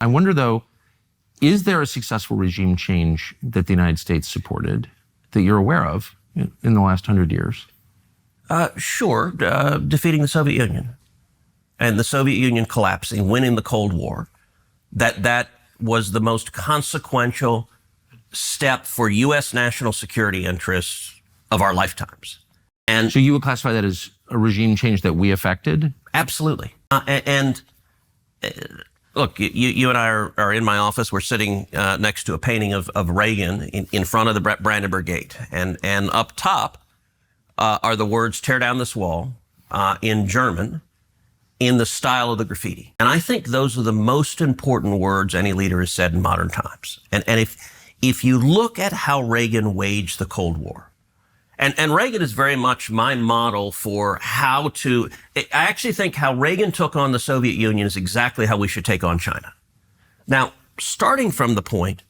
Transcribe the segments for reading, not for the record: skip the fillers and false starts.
I wonder, though, is there a successful regime change that the United States supported that you're aware of in the last 100 years? Sure. Defeating the Soviet Union and the Soviet Union collapsing, winning the Cold War. That was the most consequential step for U.S. national security interests of our lifetimes. And so you would classify that as a regime change that we affected? Absolutely. Look, you and I are in my office. We're sitting next to a painting of Reagan in front of the Brandenburg Gate. And up top are the words, "Tear down this wall," in German, in the style of the graffiti. And I think those are the most important words any leader has said in modern times. And if you look at how Reagan waged the Cold War, and Reagan is very much my model for how to, I actually think how Reagan took on the Soviet Union is exactly how we should take on China. Now, starting from the point,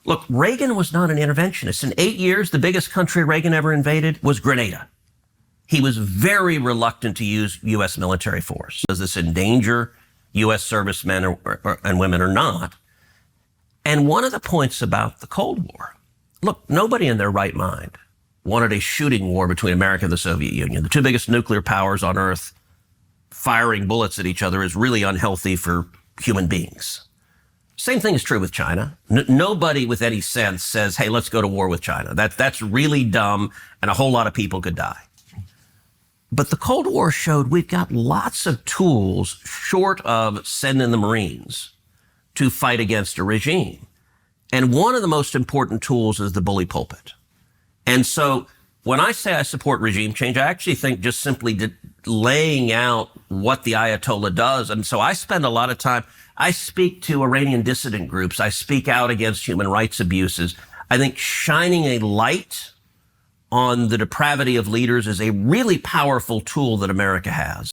look, Reagan was not an interventionist. In 8 years, the biggest country Reagan ever invaded was Grenada. He was very reluctant to use U.S. military force. Does this endanger U.S. servicemen and women or not? And one of the points about the Cold War, look, nobody in their right mind wanted a shooting war between America and the Soviet Union. The two biggest nuclear powers on Earth firing bullets at each other is really unhealthy for human beings. Same thing is true with China. Nobody with any sense says, hey, let's go to war with China. That's really dumb, and a whole lot of people could die. But the Cold War showed we've got lots of tools short of sending the Marines to fight against a regime. And one of the most important tools is the bully pulpit. And so when I say I support regime change, I actually think just simply laying out what the Ayatollah does. And so I spend a lot of time, I speak to Iranian dissident groups. I speak out against human rights abuses. I think shining a light on the depravity of leaders is a really powerful tool that America has.